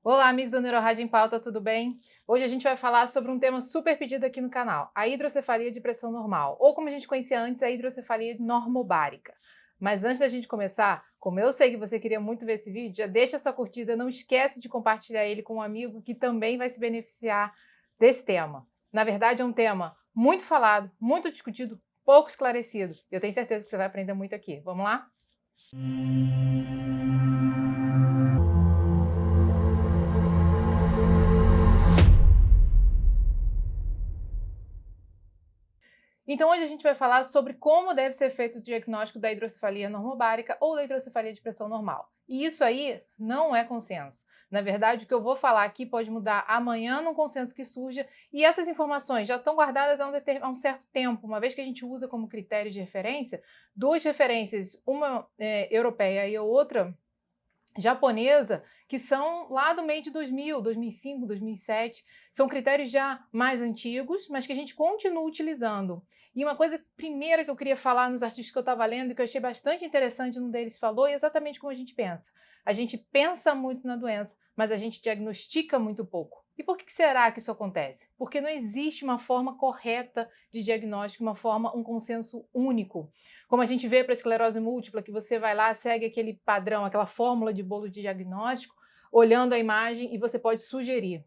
Olá, amigos do Neurorádio em Pauta, tudo bem? Hoje a gente vai falar sobre um tema super pedido aqui no canal, a hidrocefalia de pressão normal, ou como a gente conhecia antes, a hidrocefalia normobárica. Mas antes da gente começar, como eu sei que você queria muito ver esse vídeo, já deixa sua curtida, não esquece de compartilhar ele com um amigo que também vai se beneficiar desse tema. Na verdade, é um tema muito falado, muito discutido, pouco esclarecido. Eu tenho certeza que você vai aprender muito aqui. Vamos lá? Então, hoje a gente vai falar sobre como deve ser feito o diagnóstico da hidrocefalia normobárica ou da hidrocefalia de pressão normal. E isso aí não é consenso. Na verdade, o que eu vou falar aqui pode mudar amanhã num consenso que surja, e essas informações já estão guardadas há um certo tempo, uma vez que a gente usa como critério de referência duas referências, uma europeia e a outra japonesa, que são lá do meio de 2000, 2005, 2007. São critérios já mais antigos, mas que a gente continua utilizando. E uma coisa primeira que eu queria falar nos artigos que eu estava lendo e que eu achei bastante interessante, um deles falou, é exatamente como a gente pensa. A gente pensa muito na doença, mas a gente diagnostica muito pouco. E por que será que isso acontece? Porque não existe uma forma correta de diagnóstico, um consenso único. Como a gente vê para a esclerose múltipla, que você vai lá, segue aquele padrão, aquela fórmula de bolo de diagnóstico, olhando a imagem, e você pode sugerir.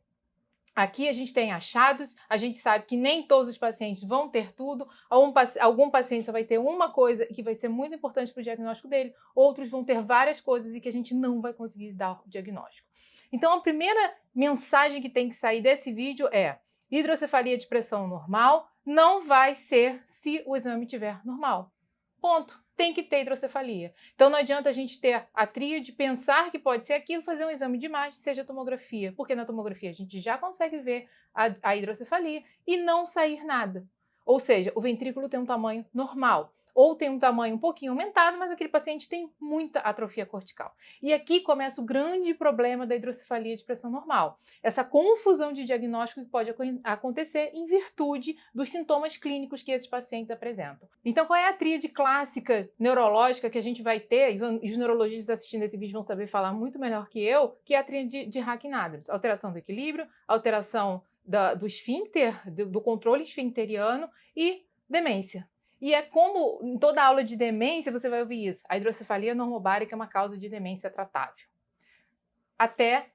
Aqui a gente tem achados, a gente sabe que nem todos os pacientes vão ter tudo, algum paciente só vai ter uma coisa que vai ser muito importante para o diagnóstico dele, outros vão ter várias coisas e que a gente não vai conseguir dar o diagnóstico. Então, a primeira mensagem que tem que sair desse vídeo é: hidrocefalia de pressão normal não vai ser se o exame estiver normal. Ponto. Tem que ter hidrocefalia. Então não adianta a gente ter a tríade, pensar que pode ser aquilo, fazer um exame de imagem, seja tomografia, porque na tomografia a gente já consegue ver a hidrocefalia e não sair nada. Ou seja, o ventrículo tem um tamanho normal, ou tem um tamanho um pouquinho aumentado, mas aquele paciente tem muita atrofia cortical. E aqui começa o grande problema da hidrocefalia de pressão normal. Essa confusão de diagnóstico que pode acontecer em virtude dos sintomas clínicos que esses pacientes apresentam. Então, qual é a tríade clássica neurológica que a gente vai ter? Os neurologistas assistindo esse vídeo vão saber falar muito melhor que eu, que é a tríade de Hack-Nader's. Alteração do equilíbrio, alteração do esfíncter, do controle esfincteriano e demência. E é como em toda aula de demência você vai ouvir isso: a hidrocefalia normobárica é uma causa de demência tratável. Até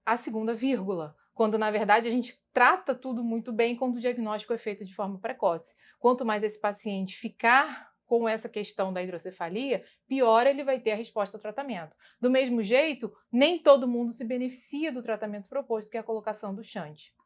a segunda vírgula, quando na verdade a gente trata tudo muito bem quando o diagnóstico é feito de forma precoce. Quanto mais esse paciente ficar com essa questão da hidrocefalia, pior ele vai ter a resposta ao tratamento. Do mesmo jeito, nem todo mundo se beneficia do tratamento proposto, que é a colocação do shunt.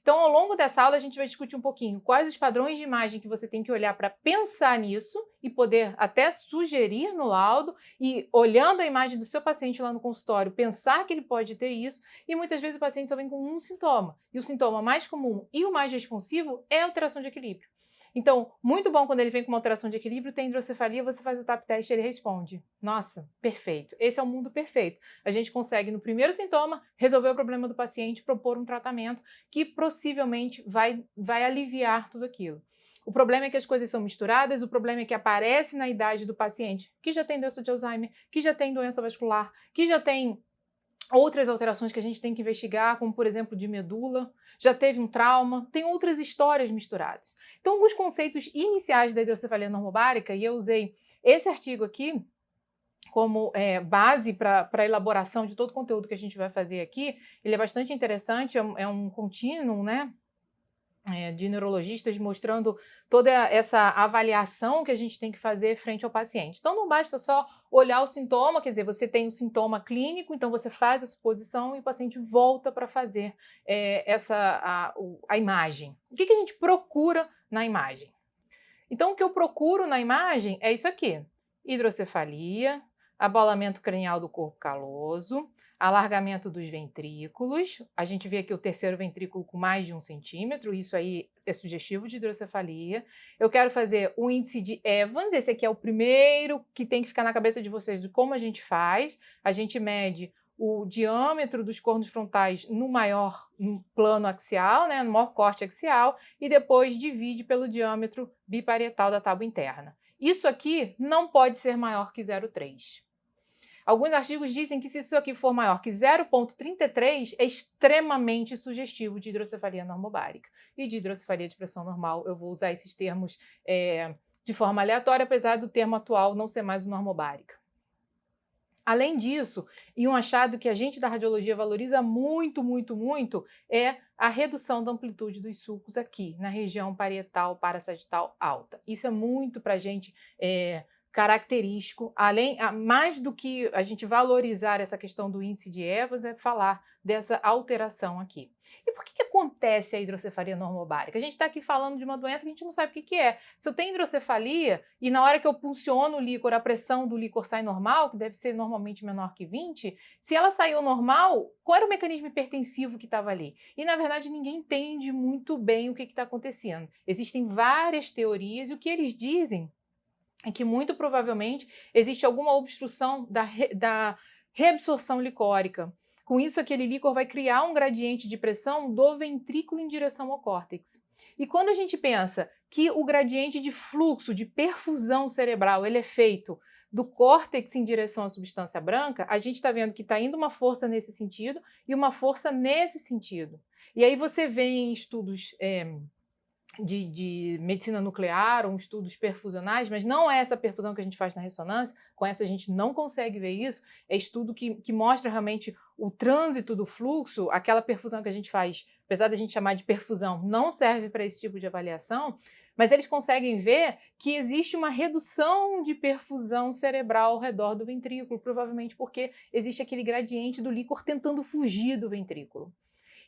Então, ao longo dessa aula, a gente vai discutir um pouquinho quais os padrões de imagem que você tem que olhar para pensar nisso e poder até sugerir no laudo, e olhando a imagem do seu paciente lá no consultório, pensar que ele pode ter isso, e muitas vezes o paciente só vem com um sintoma, e o sintoma mais comum e o mais responsivo é a alteração de equilíbrio. Então, muito bom quando ele vem com uma alteração de equilíbrio, tem hidrocefalia, você faz o TAP teste e ele responde. Nossa, perfeito. Esse é o mundo perfeito. A gente consegue, no primeiro sintoma, resolver o problema do paciente, propor um tratamento que possivelmente vai aliviar tudo aquilo. O problema é que as coisas são misturadas, o problema é que aparece na idade do paciente que já tem doença de Alzheimer, que já tem doença vascular, que já tem outras alterações que a gente tem que investigar, como por exemplo de medula, já teve um trauma, tem outras histórias misturadas. Então, alguns conceitos iniciais da hidrocefalia normobárica, e eu usei esse artigo aqui como base para a elaboração de todo o conteúdo que a gente vai fazer aqui. Ele é bastante interessante, é um contínuo, né? De neurologistas mostrando toda essa avaliação que a gente tem que fazer frente ao paciente. Então, não basta só olhar o sintoma, quer dizer, você tem um sintoma clínico, então você faz a suposição e o paciente volta para fazer a imagem. O que a gente procura na imagem? Então, o que eu procuro na imagem é isso aqui: hidrocefalia, abolamento cranial do corpo caloso, alargamento dos ventrículos. A gente vê aqui o terceiro ventrículo com mais de 1 centímetro, isso aí é sugestivo de hidrocefalia. Eu quero fazer o índice de Evans, esse aqui é o primeiro que tem que ficar na cabeça de vocês de como a gente faz. A gente mede o diâmetro dos cornos frontais no plano axial, né, no maior corte axial, e depois divide pelo diâmetro biparietal da tábua interna. Isso aqui não pode ser maior que 0,3. Alguns artigos dizem que se isso aqui for maior que 0,33, é extremamente sugestivo de hidrocefalia normobárica. E de hidrocefalia de pressão normal, eu vou usar esses termos de forma aleatória, apesar do termo atual não ser mais o normobárica. Além disso, e um achado que a gente da radiologia valoriza muito, muito, muito, é a redução da amplitude dos sulcos aqui, na região parietal, parasagittal alta. Isso é muito para a gente característico, mais do que a gente valorizar essa questão do índice de Evans, é falar dessa alteração aqui. E por que acontece a hidrocefalia normobárica? A gente está aqui falando de uma doença que a gente não sabe o que é. Se eu tenho hidrocefalia e na hora que eu punciono o líquor, a pressão do líquor sai normal, que deve ser normalmente menor que 20, se ela saiu normal, qual era o mecanismo hipertensivo que estava ali? E na verdade ninguém entende muito bem o que está acontecendo. Existem várias teorias e o que eles dizem é que muito provavelmente existe alguma obstrução da reabsorção licórica. Com isso, aquele líquor vai criar um gradiente de pressão do ventrículo em direção ao córtex. E quando a gente pensa que o gradiente de fluxo, de perfusão cerebral, ele é feito do córtex em direção à substância branca, a gente está vendo que está indo uma força nesse sentido e uma força nesse sentido. E aí você vê em estudos de medicina nuclear ou estudos perfusionais, mas não é essa perfusão que a gente faz na ressonância, com essa a gente não consegue ver isso, é estudo que mostra realmente o trânsito do fluxo, aquela perfusão que a gente faz, apesar da gente chamar de perfusão, não serve para esse tipo de avaliação, mas eles conseguem ver que existe uma redução de perfusão cerebral ao redor do ventrículo, provavelmente porque existe aquele gradiente do líquor tentando fugir do ventrículo.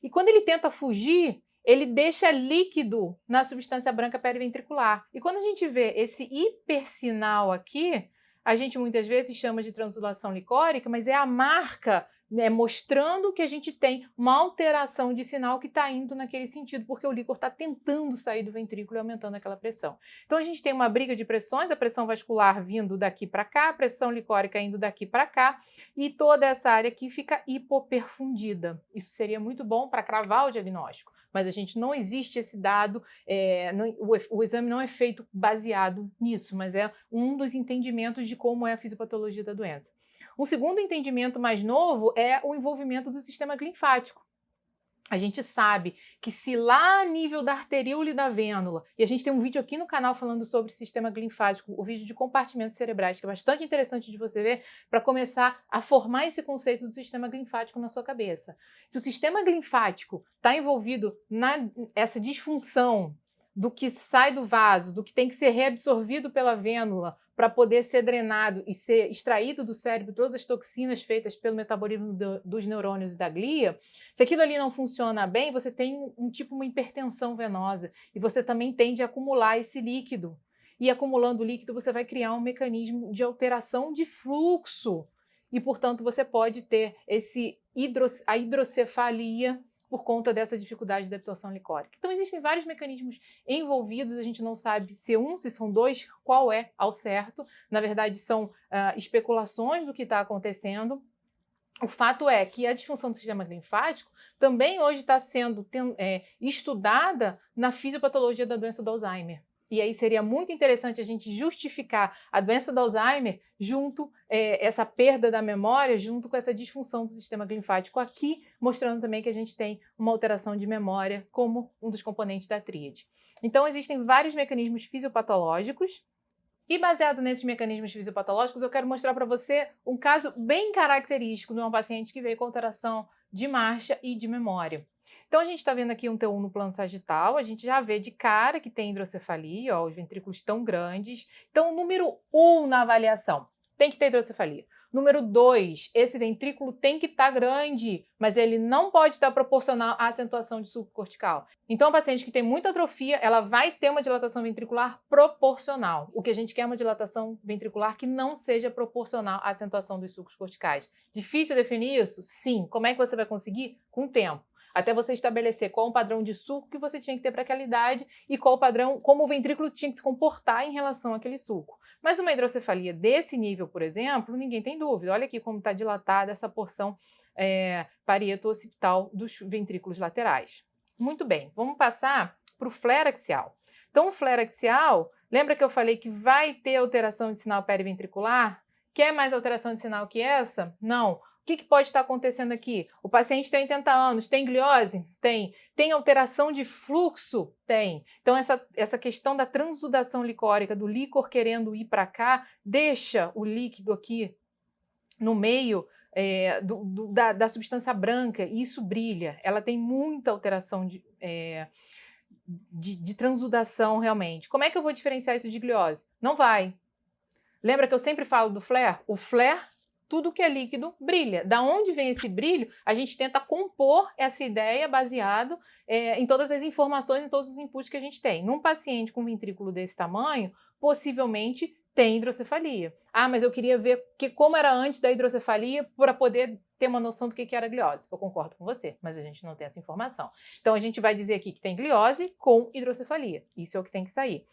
E quando ele tenta fugir, ele deixa líquido na substância branca periventricular. E quando a gente vê esse hipersinal aqui, a gente muitas vezes chama de transulação licórica, mas é a marca mostrando que a gente tem uma alteração de sinal que está indo naquele sentido, porque o líquor está tentando sair do ventrículo e aumentando aquela pressão. Então a gente tem uma briga de pressões, a pressão vascular vindo daqui para cá, a pressão licórica indo daqui para cá, e toda essa área aqui fica hipoperfundida. Isso seria muito bom para cravar o diagnóstico, mas a gente não existe esse dado, o exame não é feito baseado nisso, mas é um dos entendimentos de como é a fisiopatologia da doença. Um segundo entendimento mais novo é o envolvimento do sistema linfático. A gente sabe que se lá a nível da arteríola e da vênula, e a gente tem um vídeo aqui no canal falando sobre o sistema linfático, o vídeo de compartimentos cerebrais, que é bastante interessante de você ver, para começar a formar esse conceito do sistema linfático na sua cabeça. Se o sistema linfático está envolvido nessa disfunção do que sai do vaso, do que tem que ser reabsorvido pela vênula, para poder ser drenado e ser extraído do cérebro todas as toxinas feitas pelo metabolismo dos neurônios e da glia, se aquilo ali não funciona bem, você tem uma hipertensão venosa e você também tende a acumular esse líquido. E acumulando líquido, você vai criar um mecanismo de alteração de fluxo e, portanto, você pode ter a hidrocefalia por conta dessa dificuldade de absorção licórica. Então, existem vários mecanismos envolvidos, a gente não sabe se se são dois, qual é ao certo. Na verdade, são especulações do que está acontecendo. O fato é que a disfunção do sistema linfático também hoje está sendo estudada na fisiopatologia da doença do Alzheimer. E aí seria muito interessante a gente justificar a doença do Alzheimer essa perda da memória, junto com essa disfunção do sistema linfático aqui, mostrando também que a gente tem uma alteração de memória como um dos componentes da tríade. Então, existem vários mecanismos fisiopatológicos. E baseado nesses mecanismos fisiopatológicos, eu quero mostrar para você um caso bem característico de uma paciente que veio com alteração de marcha e de memória. Então, a gente está vendo aqui um T1 no plano sagital, a gente já vê de cara que tem hidrocefalia, os ventrículos estão grandes. Então, número 1 na avaliação, tem que ter hidrocefalia. Número 2, esse ventrículo tem que estar grande, mas ele não pode estar proporcional à acentuação de sulco cortical. Então, a paciente que tem muita atrofia, ela vai ter uma dilatação ventricular proporcional. O que a gente quer é uma dilatação ventricular que não seja proporcional à acentuação dos sulcos corticais. Difícil definir isso? Sim. Como é que você vai conseguir? Com o tempo. Até você estabelecer qual o padrão de sulco que você tinha que ter para aquela idade e qual o padrão, como o ventrículo tinha que se comportar em relação àquele sulco. Mas uma hidrocefalia desse nível, por exemplo, ninguém tem dúvida. Olha aqui como está dilatada essa porção parieto-occipital dos ventrículos laterais. Muito bem, vamos passar para o flare axial. Então, o flare axial, lembra que eu falei que vai ter alteração de sinal periventricular? Quer mais alteração de sinal que essa? Não. O que pode estar acontecendo aqui? O paciente tem 80 anos, tem gliose? Tem. Tem alteração de fluxo? Tem. Então, essa questão da transudação licórica, do líquor querendo ir para cá, deixa o líquido aqui no meio da substância branca, e isso brilha. Ela tem muita alteração de transudação realmente. Como é que eu vou diferenciar isso de gliose? Não vai. Lembra que eu sempre falo do flare? O flare, tudo que é líquido brilha. Da onde vem esse brilho? A gente tenta compor essa ideia baseado em todas as informações, em todos os inputs que a gente tem. Num paciente com ventrículo desse tamanho, possivelmente tem hidrocefalia. Ah, mas eu queria ver como era antes da hidrocefalia para poder ter uma noção do que era gliose. Eu concordo com você, mas a gente não tem essa informação. Então, a gente vai dizer aqui que tem gliose com hidrocefalia. Isso é o que tem que sair.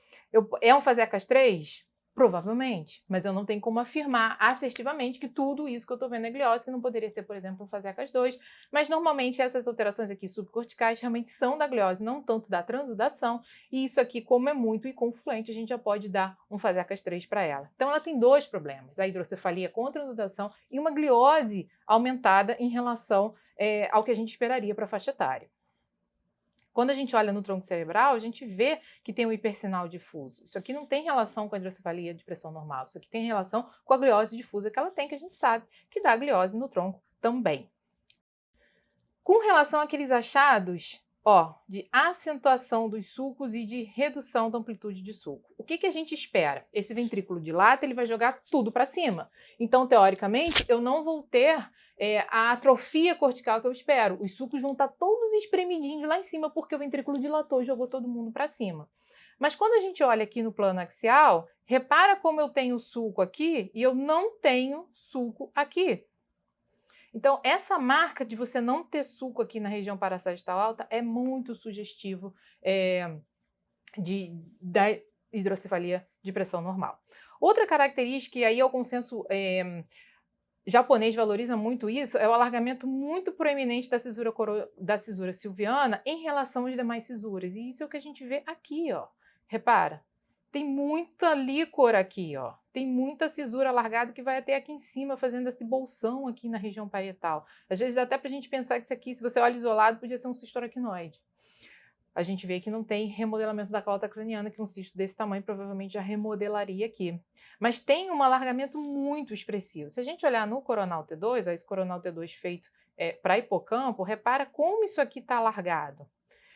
É um FASECAS 3? Provavelmente, mas eu não tenho como afirmar assertivamente que tudo isso que eu estou vendo é gliose, que não poderia ser, por exemplo, um FASECAS 2, mas normalmente essas alterações aqui subcorticais realmente são da gliose, não tanto da transudação, e isso aqui, como é muito inconfluente, a gente já pode dar um FASECAS 3 para ela. Então ela tem dois problemas, a hidrocefalia com transudação e uma gliose aumentada em relação ao que a gente esperaria para a faixa etária. Quando a gente olha no tronco cerebral, a gente vê que tem um hipersinal difuso. Isso aqui não tem relação com a hidrocefalia de pressão normal. Isso aqui tem relação com a gliose difusa que ela tem, que a gente sabe que dá gliose no tronco também. Com relação àqueles achados, de acentuação dos sulcos e de redução da amplitude de sulco. O que a gente espera? Esse ventrículo dilata, ele vai jogar tudo para cima. Então, teoricamente, eu não vou ter a atrofia cortical que eu espero. Os sulcos vão estar todos espremidinhos lá em cima, porque o ventrículo dilatou e jogou todo mundo para cima. Mas quando a gente olha aqui no plano axial, repara como eu tenho sulco aqui e eu não tenho sulco aqui. Então, essa marca de você não ter sulco aqui na região parassagital alta é muito sugestivo da hidrocefalia de pressão normal. Outra característica, e aí é o consenso japonês valoriza muito isso, é o alargamento muito proeminente da cisura silviana em relação às demais cisuras. E isso é o que a gente vê aqui, Repara. Tem muita líquor aqui, Tem muita cisura alargada que vai até aqui em cima, fazendo esse bolsão aqui na região parietal. Às vezes até para a gente pensar que isso aqui, se você olha isolado, podia ser um cisto aracnoide. A gente vê que não tem remodelamento da calota craniana, que um cisto desse tamanho provavelmente já remodelaria aqui. Mas tem um alargamento muito expressivo. Se a gente olhar no coronal T2, esse coronal T2 feito para hipocampo, repara como isso aqui está alargado.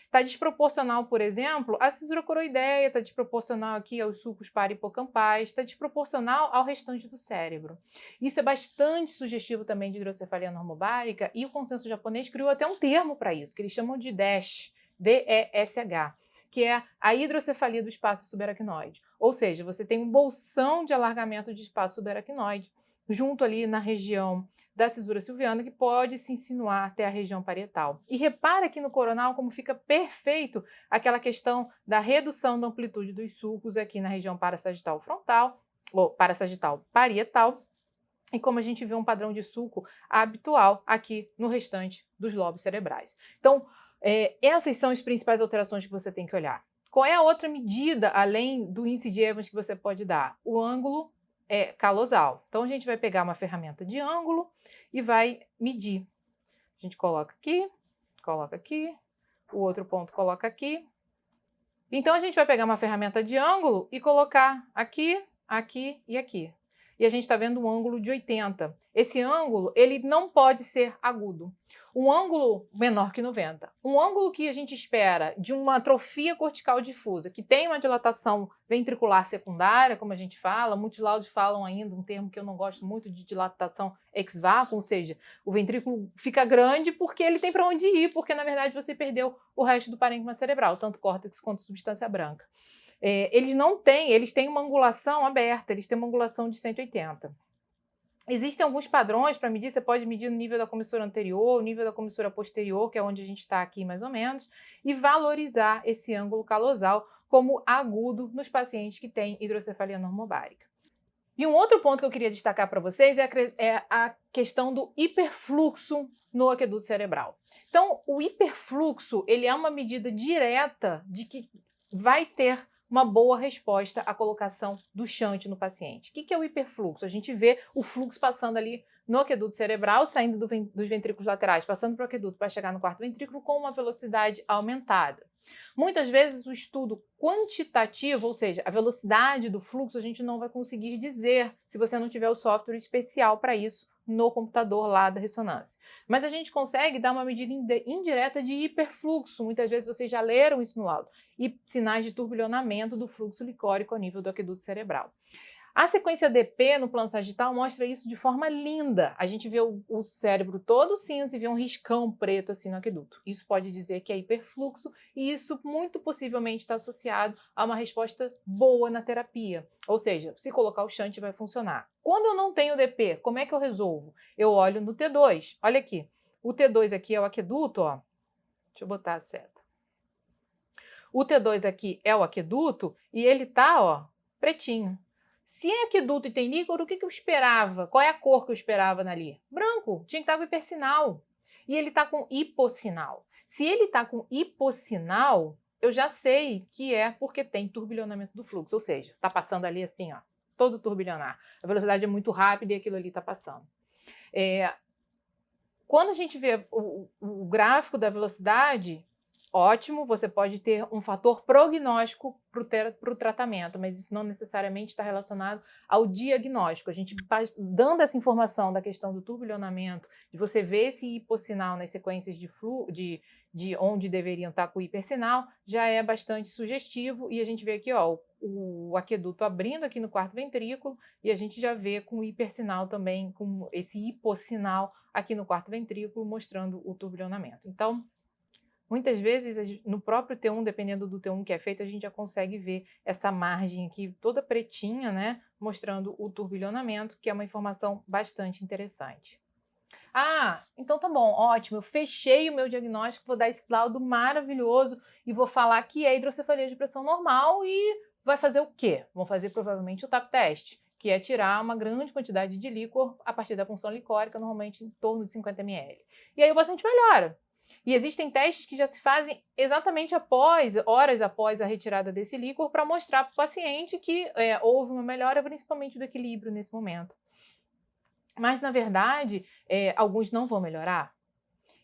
Está desproporcional, por exemplo, à cisura coroideia, está desproporcional aqui aos sulcos parahipocampais, está desproporcional ao restante do cérebro. Isso é bastante sugestivo também de hidrocefalia normobárica, e o consenso japonês criou até um termo para isso, que eles chamam de DESH, D-E-S-H, que é a hidrocefalia do espaço subaracnoide. Ou seja, você tem um bolsão de alargamento de espaço subaracnoide junto ali na região da cisura silviana, que pode se insinuar até a região parietal. E repara aqui no coronal como fica perfeito aquela questão da redução da amplitude dos sulcos aqui na região parassagital frontal, ou parassagital parietal, e como a gente vê um padrão de sulco habitual aqui no restante dos lobos cerebrais. Então, essas são as principais alterações que você tem que olhar. Qual é a outra medida, além do índice de Evans, que você pode dar? O ângulo calosal. Então, a gente vai pegar uma ferramenta de ângulo e vai medir. A gente coloca aqui, o outro ponto coloca aqui. Então, a gente vai pegar uma ferramenta de ângulo e colocar aqui, aqui e aqui. E a gente está vendo um ângulo de 80. Esse ângulo, ele não pode ser agudo. Um ângulo menor que 90. Um ângulo que a gente espera de uma atrofia cortical difusa, que tem uma dilatação ventricular secundária, como a gente fala, muitos laudos falam ainda um termo que eu não gosto muito, de dilatação ex vácuo, ou seja, o ventrículo fica grande porque ele tem para onde ir, porque na verdade você perdeu o resto do parênquima cerebral, tanto córtex quanto substância branca. Eles têm uma angulação aberta, eles têm uma angulação de 180. Existem alguns padrões para medir, você pode medir no nível da comissura anterior, o nível da comissura posterior, que é onde a gente está aqui mais ou menos, e valorizar esse ângulo calosal como agudo nos pacientes que têm hidrocefalia normobárica. E um outro ponto que eu queria destacar para vocês é a questão do hiperfluxo no aqueduto cerebral. Então, o hiperfluxo, ele é uma medida direta de que vai ter uma boa resposta à colocação do shunt no paciente. O que é o hiperfluxo? A gente vê o fluxo passando ali no aqueduto cerebral, saindo dos ventrículos laterais, passando para o aqueduto para chegar no quarto ventrículo com uma velocidade aumentada. Muitas vezes o estudo quantitativo, ou seja, a velocidade do fluxo, a gente não vai conseguir dizer se você não tiver o software especial para isso no computador lá da ressonância. Mas a gente consegue dar uma medida indireta de hiperfluxo. Muitas vezes vocês já leram isso no laudo. E sinais de turbilhonamento do fluxo licórico a nível do aqueduto cerebral. A sequência DP no plano sagital mostra isso de forma linda. A gente vê o cérebro todo cinza e vê um riscão preto assim no aqueduto. Isso pode dizer que é hiperfluxo e isso muito possivelmente está associado a uma resposta boa na terapia. Ou seja, se colocar o shunt vai funcionar. Quando eu não tenho DP, como é que eu resolvo? Eu olho no T2. Olha aqui. O T2 aqui é o aqueduto, ó. Deixa eu botar a seta. O T2 aqui é o aqueduto e ele tá, ó, pretinho. Se é aqueduto e tem líquor, o que eu esperava? Qual é a cor que eu esperava ali? Branco, tinha que estar com hipersinal. E ele está com hipossinal. Se ele está com hipossinal, eu já sei que é porque tem turbilhonamento do fluxo, ou seja, está passando ali assim, ó, todo turbilhonar. A velocidade é muito rápida e aquilo ali está passando. Quando a gente vê o gráfico da velocidade, ótimo, você pode ter um fator prognóstico para o tratamento, mas isso não necessariamente está relacionado ao diagnóstico. A gente dando essa informação da questão do turbilhonamento, de você ver esse hipossinal nas sequências de onde deveriam estar com o hipersinal, já é bastante sugestivo, e a gente vê aqui, ó, o aqueduto abrindo aqui no quarto ventrículo, e a gente já vê com o hipersinal também, com esse hipossinal aqui no quarto ventrículo, mostrando o turbilhonamento. Então, muitas vezes, no próprio T1, dependendo do T1 que é feito, a gente já consegue ver essa margem aqui toda pretinha, né, mostrando o turbilhonamento, que é uma informação bastante interessante. Ah, então tá bom, ótimo, eu fechei o meu diagnóstico, vou dar esse laudo maravilhoso e vou falar que é hidrocefalia de pressão normal e vai fazer o quê? Vão fazer provavelmente o TAP teste, que é tirar uma grande quantidade de líquor a partir da punção licórica, normalmente em torno de 50 ml. E aí o paciente melhora. E existem testes que já se fazem exatamente horas após a retirada desse líquor, para mostrar para o paciente que houve uma melhora, principalmente do equilíbrio nesse momento. Mas, na verdade, alguns não vão melhorar.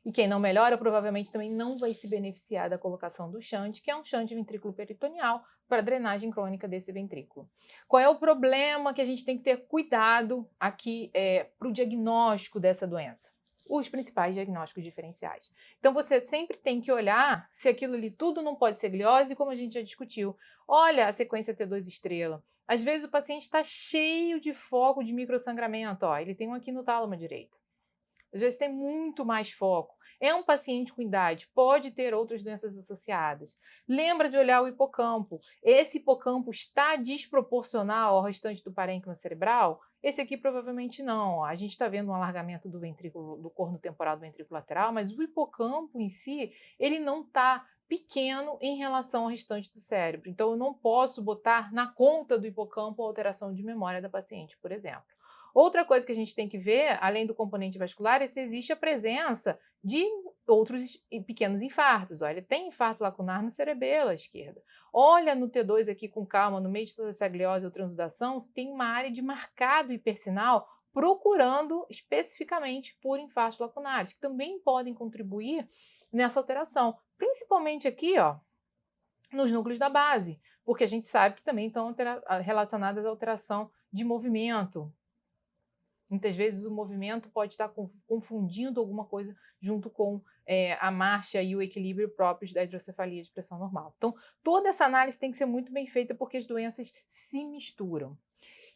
E quem não melhora, provavelmente também não vai se beneficiar da colocação do shunt, que é um shunt ventrículo peritoneal para drenagem crônica desse ventrículo. Qual é o problema que a gente tem que ter cuidado aqui para o diagnóstico dessa doença? Os principais diagnósticos diferenciais. Então, você sempre tem que olhar se aquilo ali tudo não pode ser gliose, como a gente já discutiu. Olha a sequência T2 estrela. Às vezes o paciente está cheio de foco de microsangramento, ó, ele tem um aqui no tálamo direito. Às vezes tem muito mais foco. É um paciente com idade, pode ter outras doenças associadas. Lembra de olhar o hipocampo. Esse hipocampo está desproporcional ao restante do parênquima cerebral? Esse aqui provavelmente não. A gente está vendo um alargamento do ventrículo, do corno temporal do ventrículo lateral, mas o hipocampo em si, ele não está pequeno em relação ao restante do cérebro. Então, eu não posso botar na conta do hipocampo a alteração de memória da paciente, por exemplo. Outra coisa que a gente tem que ver, além do componente vascular, é se existe a presença de outros pequenos infartos. Olha, tem infarto lacunar no cerebelo à esquerda. Olha no T2 aqui com calma, no meio de toda essa gliose ou transudação, se tem uma área de marcado hipersinal procurando especificamente por infartos lacunares, que também podem contribuir nessa alteração. Principalmente aqui, ó, nos núcleos da base, porque a gente sabe que também estão relacionadas à alteração de movimento. Muitas vezes o movimento pode estar confundindo alguma coisa junto com a marcha e o equilíbrio próprios da hidrocefalia de pressão normal. Então, toda essa análise tem que ser muito bem feita porque as doenças se misturam.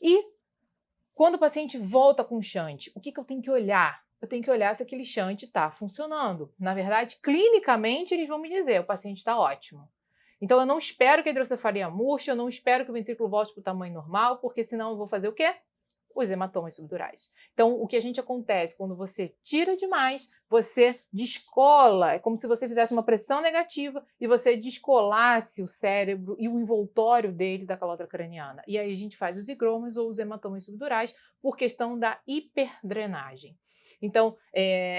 E quando o paciente volta com shunt, o que eu tenho que olhar? Eu tenho que olhar se aquele shunt está funcionando. Na verdade, clinicamente, eles vão me dizer, o paciente está ótimo. Então, eu não espero que a hidrocefalia murche, eu não espero que o ventrículo volte para o tamanho normal, porque senão eu vou fazer o quê? Os hematomas subdurais. Então, o que a gente acontece quando você tira demais, você descola, é como se você fizesse uma pressão negativa e você descolasse o cérebro e o envoltório dele da calota craniana. E aí a gente faz os higromas ou os hematomas subdurais por questão da hiperdrenagem. Então,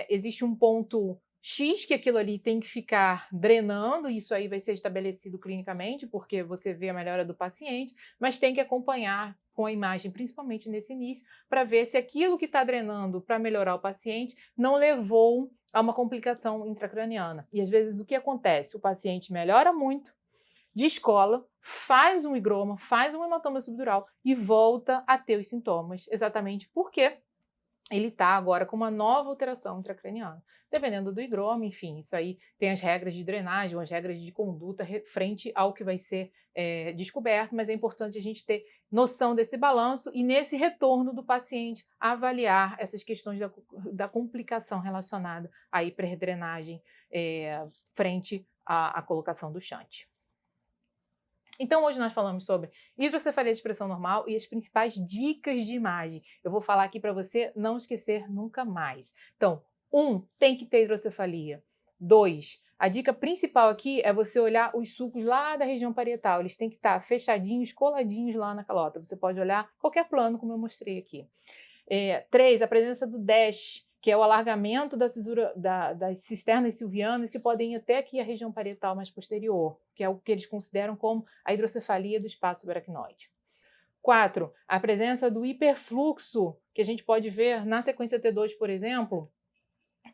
existe um ponto X que aquilo ali tem que ficar drenando, isso aí vai ser estabelecido clinicamente, porque você vê a melhora do paciente, mas tem que acompanhar com a imagem, principalmente nesse início, para ver se aquilo que está drenando para melhorar o paciente não levou a uma complicação intracraniana. E às vezes o que acontece? O paciente melhora muito, descola, faz um higroma, faz um hematoma subdural e volta a ter os sintomas, exatamente porque ele está agora com uma nova alteração intracraniana. Dependendo do higroma, enfim, isso aí tem as regras de drenagem, as regras de conduta frente ao que vai ser descoberto, mas é importante a gente ter noção desse balanço e nesse retorno do paciente avaliar essas questões da complicação relacionada à hiperdrenagem frente à colocação do shunt. Então, hoje nós falamos sobre hidrocefalia de pressão normal e as principais dicas de imagem. Eu vou falar aqui para você não esquecer nunca mais. Então, 1, tem que ter hidrocefalia. 2, a dica principal aqui é você olhar os sulcos lá da região parietal. Eles têm que estar fechadinhos, coladinhos lá na calota. Você pode olhar qualquer plano, como eu mostrei aqui. 3, a presença do DASH, que é o alargamento da cisura das cisternas silvianas, que podem ir até aqui a região parietal mais posterior, que é o que eles consideram como a hidrocefalia do espaço subaracnoide. 4, a presença do hiperfluxo, que a gente pode ver na sequência T2, por exemplo,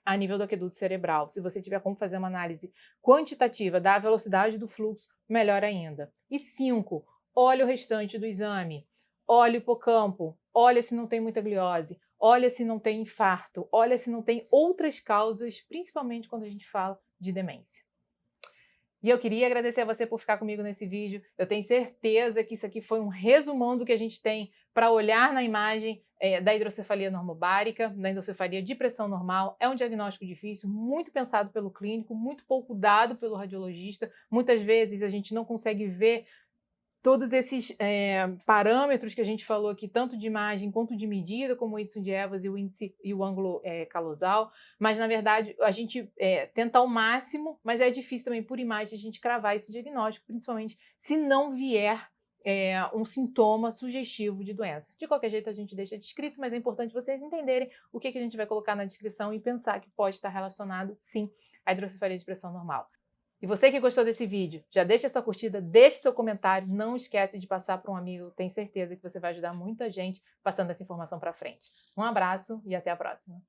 a nível do aqueduto cerebral. Se você tiver como fazer uma análise quantitativa da velocidade do fluxo, melhor ainda. E 5, olha o restante do exame. Olha o hipocampo, olha se não tem muita gliose, olha se não tem infarto, olha se não tem outras causas, principalmente quando a gente fala de demência. E eu queria agradecer a você por ficar comigo nesse vídeo. Eu tenho certeza que isso aqui foi um resumão do que a gente tem para olhar na imagem da hidrocefalia normobárica, da hidrocefalia de pressão normal. É um diagnóstico difícil, muito pensado pelo clínico, muito pouco dado pelo radiologista. Muitas vezes a gente não consegue ver todos esses parâmetros que a gente falou aqui, tanto de imagem quanto de medida, como o índice de Evans e o índice e o ângulo calosal, mas na verdade a gente tenta ao máximo, mas é difícil também por imagem a gente cravar esse diagnóstico, principalmente se não vier um sintoma sugestivo de doença. De qualquer jeito a gente deixa descrito, mas é importante vocês entenderem o que a gente vai colocar na descrição e pensar que pode estar relacionado, sim, à hidrocefalia de pressão normal. E você que gostou desse vídeo, já deixa sua curtida, deixe seu comentário, não esquece de passar para um amigo, tenho certeza que você vai ajudar muita gente passando essa informação para frente. Um abraço e até a próxima!